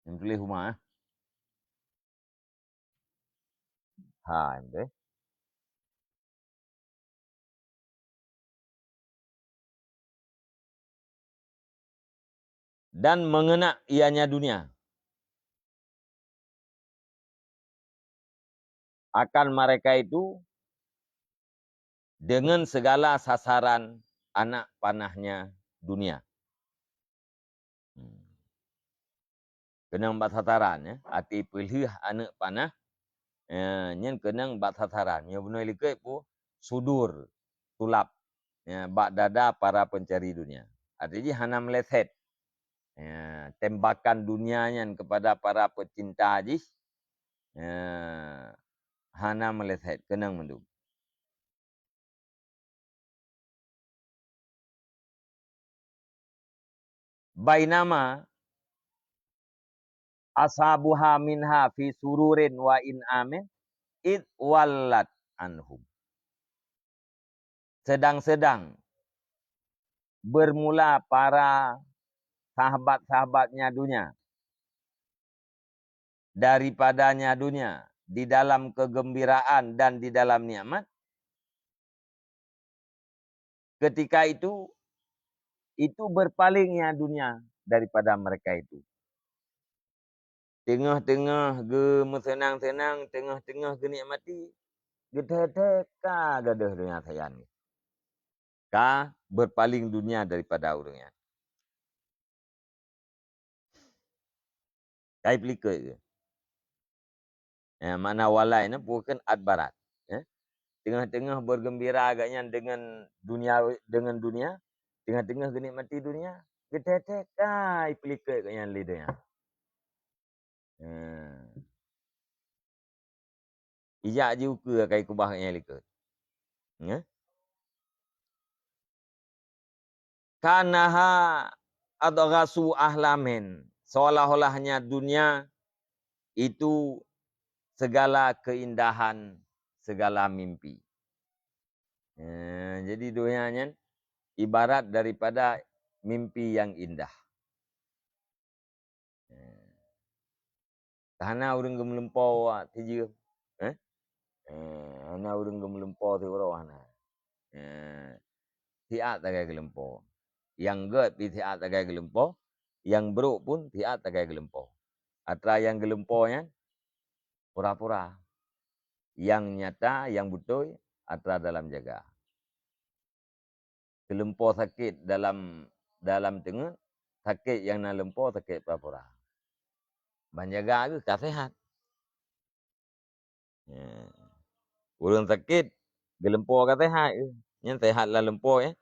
[SPEAKER 1] Yang tulis rumah. Ha, betul. Dan mengena ianya dunia. Akan mereka itu dengan segala sasaran anak panahnya dunia. Kenang bat sataran ya, ati pilih anak panah nyen kenang bat sataran. Ya benar likai pu sudur tulap ya, bak dada para pencari dunia. Artinya hana meleset. Ya, tembakan dunianya kepada para pecinta haji ya, hana meleset kenang mendung. Bainama ashabuha minha fi sururin wa in amin id wallat anhum. Sedang-sedang bermula para sahabat-sahabatnya dunia daripadanya dunia di dalam kegembiraan dan di dalam nikmat. Ketika itu berpalingnya dunia daripada mereka itu. Tengah-tengah ge senang-senang, tengah-tengah ge nikmati, gedhe ka gadah dunia sayan. Ka berpaling dunia daripada orangnya. Kai pelika ke. Mana walai ni bukan adbarat. Tengah-tengah bergembira agaknya dengan dunia, tengah-tengah genikmati dunia, gedhe kai pelika ke yang lidahnya. Ijak juga kai kubah yang likut. Ya. Kanaha adghasu ahlamin. Seolah-olahnya dunia itu segala keindahan, segala mimpi. Jadi dunianya ibarat daripada mimpi yang indah. Karena orang gemlempau tiju. Ana orang gemlempau tu orang mana. Tiat tagai gelempau. Yang get pi tiat tagai gelempau, yang beruk pun tiat tagai gelempau. Atra yang gelempaunya pura-pura. Yang nyata, yang betul atra dalam jaga. Gelempau sakit dalam tengah, sakit yang nak lempau sakit pura-pura. Banjaga ke tak sehat. Orang sakit gelempau ka sehat ke. Yang sehat lah lempau ya.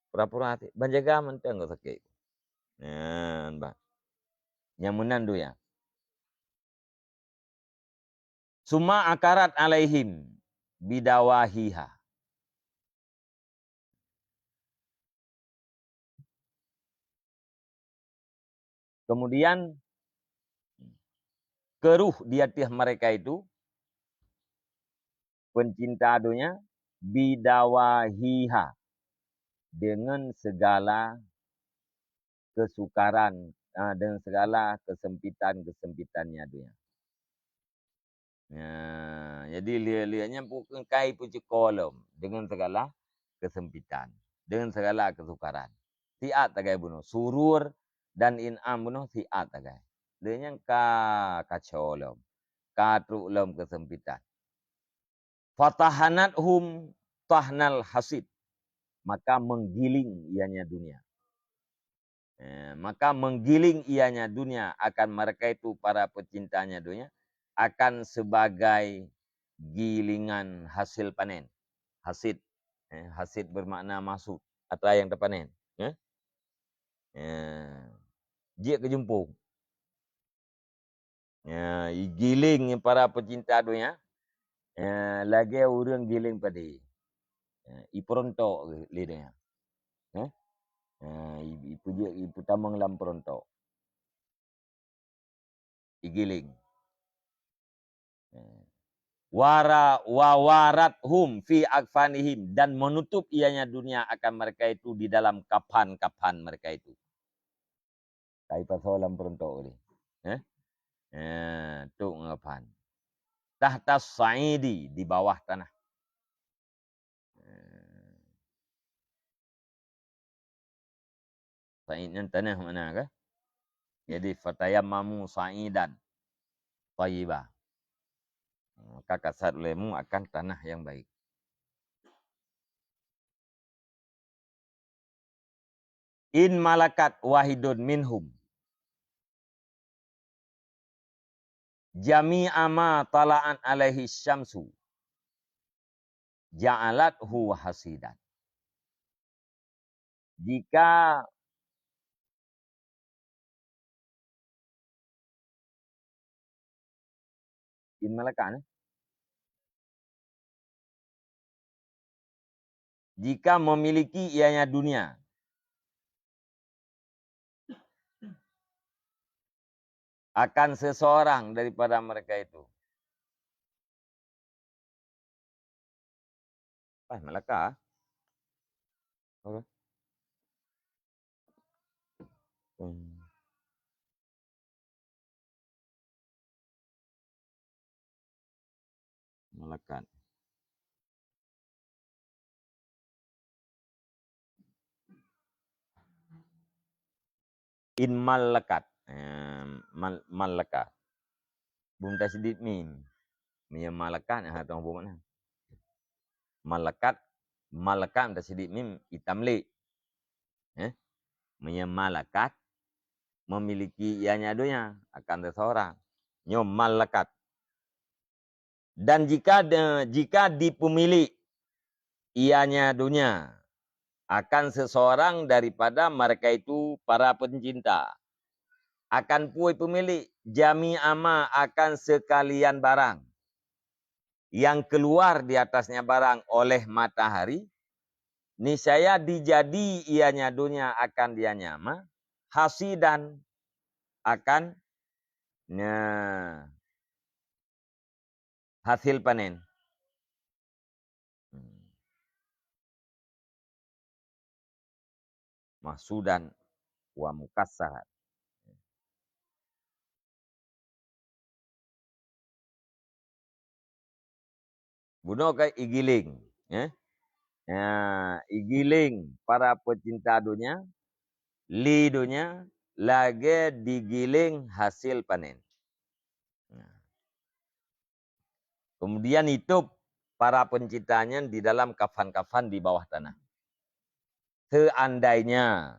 [SPEAKER 1] Pura-pura hati. Banjaga mentang ke sakit. Yang menandu ya. Suma akarat alaihim bidawahiha. Kemudian keruh di atas mereka itu pencinta dunia bidawahiha dengan segala kesukaran dengan segala kesempitannya dunia. Jadi lihatnya bukan kai puji kolom dengan segala kesempitan, dengan segala kesukaran. Tiat tagai bunuh surur dan in'am bunuh tiat tagai. Dia kacolom, katrulom kesempitan. Fatahanathum tahnal hasid, maka menggiling ianya dunia. Maka menggiling ianya dunia akan mereka itu para pecintanya dunia akan sebagai gilingan hasil panen. Hasid. Hasid bermakna masuk atau yang terpanen. Dia kejumpung. Giling para pecinta dunia. Lagi orang giling pada. Iperontok lidahnya. Ipu tamang lam perontok. Igiling. Wawarathum fi akfanihim, dan menutup ianya dunia akan mereka itu di dalam kapan-kapan mereka itu. Kai persoalan peruntuk ni. Tu ngapan. Tahta sa'idi, di bawah tanah. Sa'idnya tanah mana ke? Jadi fatayammamu sa'idan thayyibah. Maka kasat olehmu akan tanah yang baik. In malakat wahidun minhum jami'a ma tala'an alaihi syamsu ja'alathu hasidan. Jika in malakat, jika memiliki ianya dunia, akan seseorang daripada mereka itu. Malakah? Okay. Malakat. In malakat. Malakat. Bum tasdid mim. Mia malakat atau apa mana? Malakat. Malakat tasdid mim itamli. Mia malakat memiliki ianya dunia akan seseorang. Nyo malakat. Dan jika dipemilik ianya dunia akan seseorang daripada mereka itu para pencinta, akan puai pemilik jami ama akan sekalian barang yang keluar di atasnya barang oleh matahari, niscaya dijadi ianya dunia akan dia nyama hasidan akan hasil panen. Mahsudan wa mukassar. Bunuh ke igiling. Igiling para pecinta dunia, li dunia, lagi digiling hasil panen. Kemudian hidup para pencintanya di dalam kafan-kafan di bawah tanah. Seandainya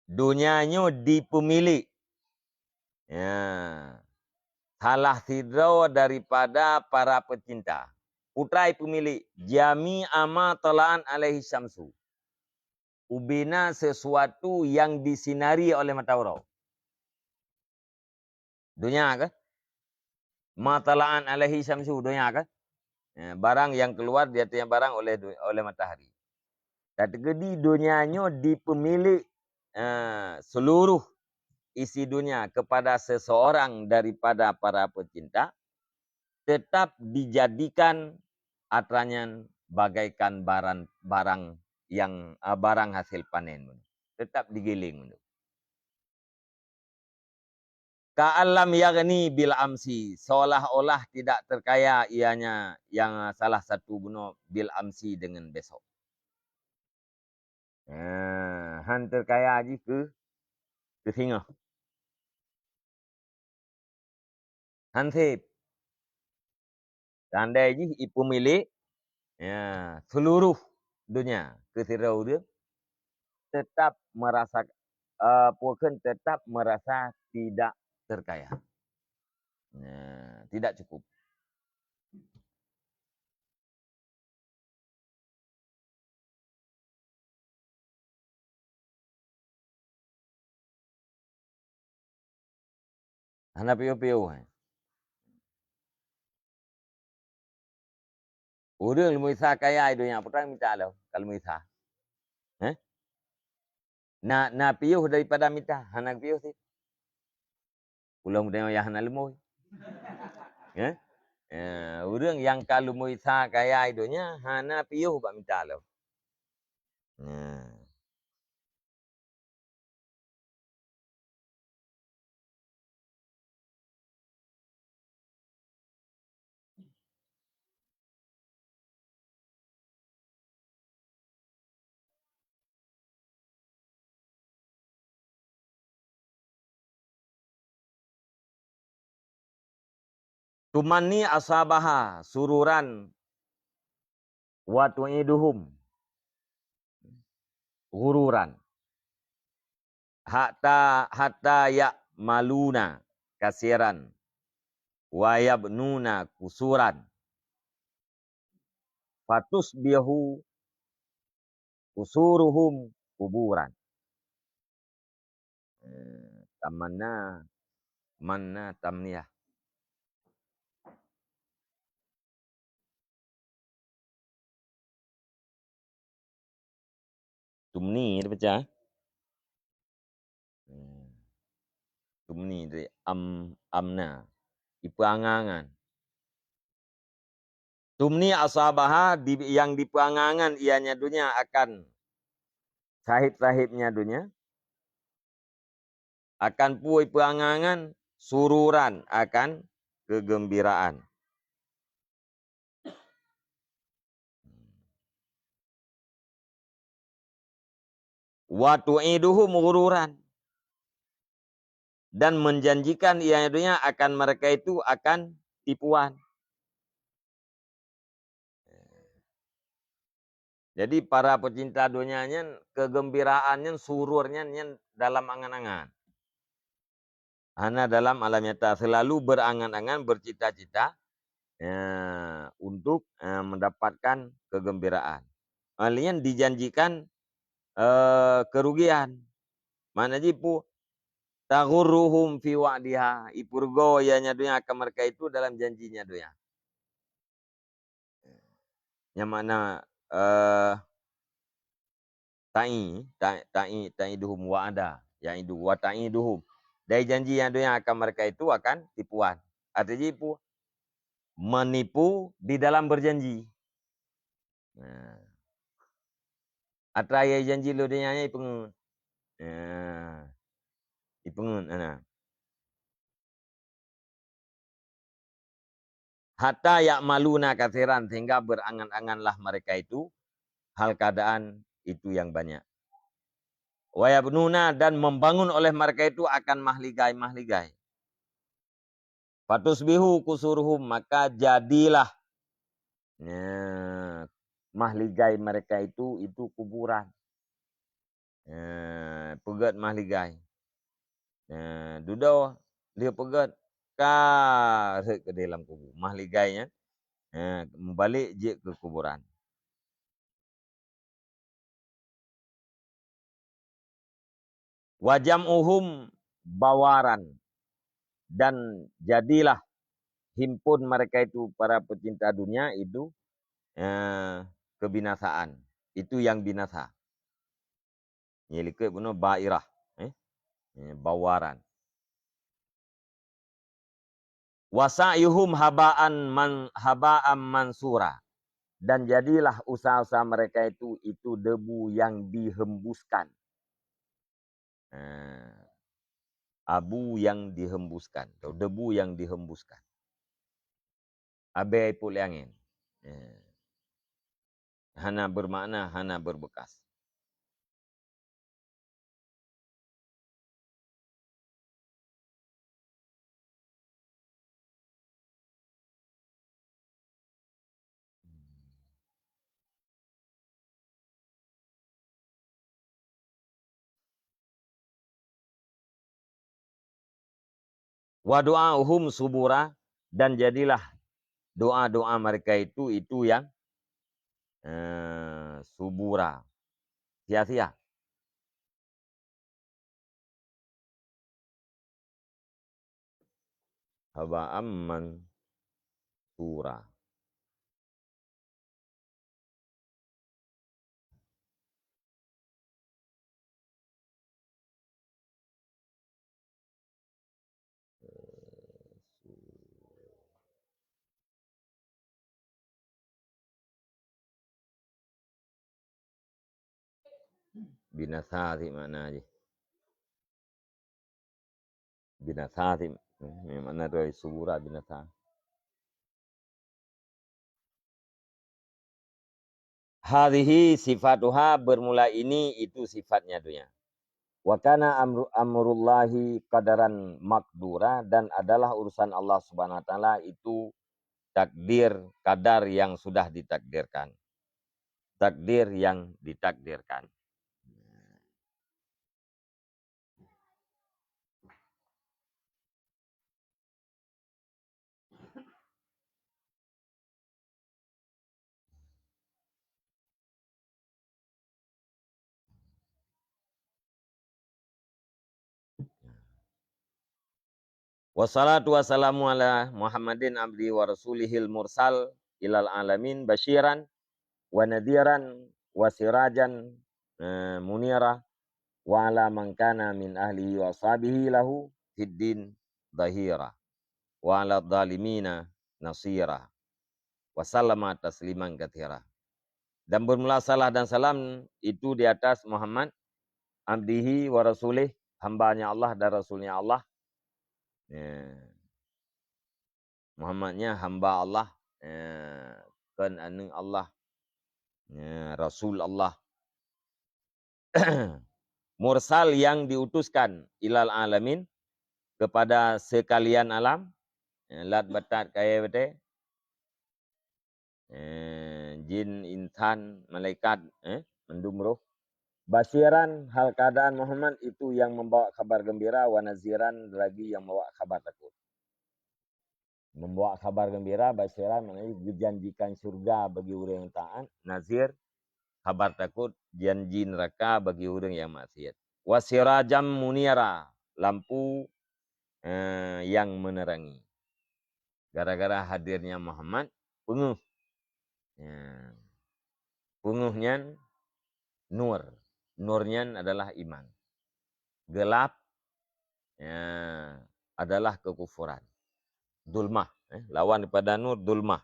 [SPEAKER 1] dunianya dipemilik, salah sidro daripada para pecinta, putrai pemilik jami ama talaan alaihi syamsu, ubina sesuatu yang disinari oleh matahari. Dunia ke? Matalaan alaihi syamsu, dunia ke? Barang yang keluar di atasnya barang oleh matahari. Kategori dunianya dipemilik seluruh isi dunia kepada seseorang daripada para pecinta, tetap dijadikan atranya bagaikan barang yang barang hasil panen. Tetap digiling. Ka'alam yaghni bil amsi, seolah-olah tidak terkaya ianya yang salah satu bunuh bil amsi dengan besok. Han terkaya aja ke singa. Han sip. Tandai je ipu milik seluruh dunia kesirau dia tetap merasa bukan tetap merasa tidak terkaya. Tidak cukup. Hana piu-piu. Orang lumisah kaya dunia putang minta lo kalau misah. Na piu daripada minta hana piu sih. Pulang dengan yang hana lemoi. Urang yang kalau muitha kaya idonya hana piuh bak minta lo. Tumani asabaha sururan wa tu'iduhum gururan. Hatta ya maluna kasiran wa yabnuna kusuran. Fatus bihu kusuruhum kuburan. Tamanna manna tamniyah. Tumni dia baca. Tumni dari amna. Diperangangan. Tumni asabaha yang diperangangan ianya dunia akan sahib-sahibnya dunia. Akan puai perangangan sururan akan kegembiraan. Wa tu'iduhum ghururan. Dan menjanjikan ianya akan mereka itu akan tipuan. Jadi para pecinta dunianya kegembiraannya sururnya dalam angan-angan. Hana dalam alam nyata selalu berangan-angan bercita-cita untuk mendapatkan kegembiraan. Kalian dijanjikan kerugian. Mana jipu taghurruhum fi wa'diha, ipurgo ianya dunia akan mereka itu dalam janjinya dunia. Yang mana ta'iduhum wa'ada, yang itu wa ta'iduhum. Dari janji yang dunia akan mereka itu akan tipuan. Artinya jipu menipu di dalam berjanji. Nah. Atraya janji lo dunia ipengun. Ipengun. Hatta ya'maluna katsiran, sehingga berangan-anganlah mereka itu hal keadaan itu yang banyak. Wa yabnuna, dan membangun oleh mereka itu akan mahligai-mahligai. Fatusbihu kusuruhum, maka jadilah mahligai mereka itu kuburan. Pegat mahligai. Dudo dia pegat ke dalam kubur. Mahligainya membalik je ke kuburan. Wajam'uhum bawaran, dan jadilah himpun mereka itu para pecinta dunia itu kebinasaan. Itu yang binasa. Nyelikut benar bairah. Bawaran. Wasa'yuhum haba'an mansura. Dan jadilah usaha-usaha mereka itu debu yang dihembuskan. Abu yang dihembuskan. Atau debu yang dihembuskan. Abai pul angin. Hana bermakna, hana berbekas. Wa du'a'uhum subura, dan jadilah doa-doa mereka itu yang subura, sia-sia. Haba'am mansura. Binathati mana aja? Binathati. Mana dari subura binathati. Hadhihi sifatuha bermula ini itu sifatnya dunia. Wa kana amrullahi qadaran makdura dan adalah urusan Allah Subhanahu wa taala itu takdir kadar yang sudah ditakdirkan. Takdir yang ditakdirkan. Wassalatu wassalamu ala Muhammadin abdi wa rasulihil mursal ilal alamin basyiran wa nadiran wa sirajan munira wa ala man kana min ahlihi wa ashabihi lahu fid din dhahira wa ala dhalimina nasira wa sallama tasliman katsira. Dan bermula salah dan salam itu di atas Muhammad abdihi wa rasulih, hambanya Allah dan rasulnya Allah. Muhammadnya hamba Allah, kan anu Allah, Rasul Allah. Mursal yang diutuskan ilal alamin kepada sekalian alam. Lat batat kaya bete. Jin, insan, malaikat, mendung roh. Basiran hal keadaan Muhammad itu yang membawa kabar gembira, wa naziran lagi yang membawa kabar takut. Membawa kabar gembira, basiran maknanya dijanjikan surga bagi orang yang taat, nazir kabar takut, janji neraka bagi orang yang maksiat. Wasirajam munira, lampu yang menerangi. Gara-gara hadirnya Muhammad, penguh. Penguhnya nur. Nurnya adalah iman. Gelap adalah kekufuran. Dulmah. Lawan daripada nur, dulmah.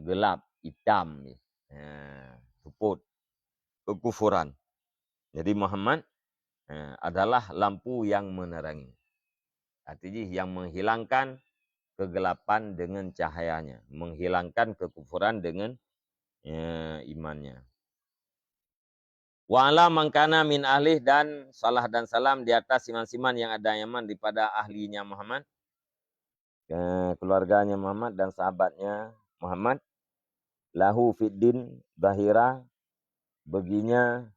[SPEAKER 1] Gelap, hitam. Tuput. Kekufuran. Jadi Muhammad adalah lampu yang menerangi. Artinya yang menghilangkan kegelapan dengan cahayanya. Menghilangkan kekufuran dengan imannya. Wa ala mangkana min ahlih dan salah dan salam di atas siman-siman yang ada iman daripada ahlinya Muhammad. Keluarganya Muhammad dan sahabatnya Muhammad. Lahu fiddin bahira. Baginya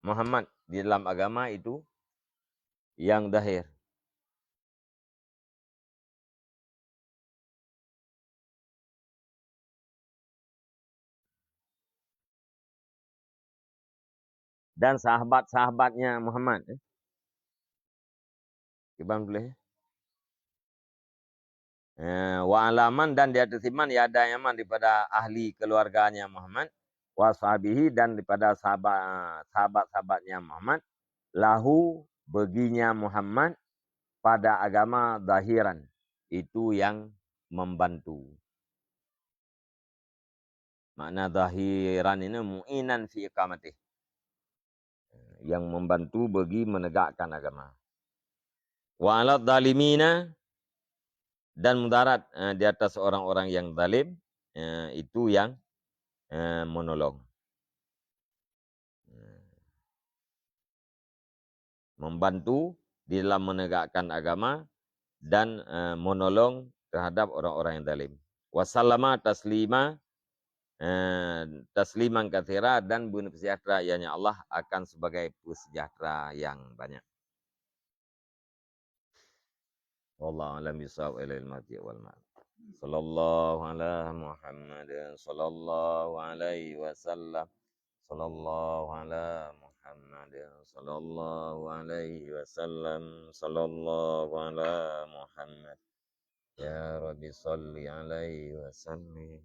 [SPEAKER 1] Muhammad di dalam agama itu yang dahir. Dan sahabat-sahabatnya Muhammad. Ibang boleh. Wa alaman dan di atas iman ya ada iman daripada ahli keluarganya Muhammad. Wa sahabihi dan daripada sahabat-sahabatnya Muhammad. Lahu baginya Muhammad pada agama zahiran. Itu yang membantu. Makna zahiran ini mu'inan fi iqamatih. Yang membantu bagi menegakkan agama. Wa alad zalimina dan mudarat di atas orang-orang yang zalim, itu yang menolong. Membantu di dalam menegakkan agama dan menolong terhadap orang-orang yang zalim. Wassallama taslima tasliman katsira dan bunuh sejahtera ianya Allah akan sebagai pesejahtera yang banyak. Wallahu a'lam bishawab ilal mati wal mat. Sallallahu ala Muhammad sallallahu alaihi wasallam. Sallallahu ala Muhammad sallallahu alaihi wasallam. Sallallahu ala Muhammad. Ya Rabbi salli alaihi wasallim.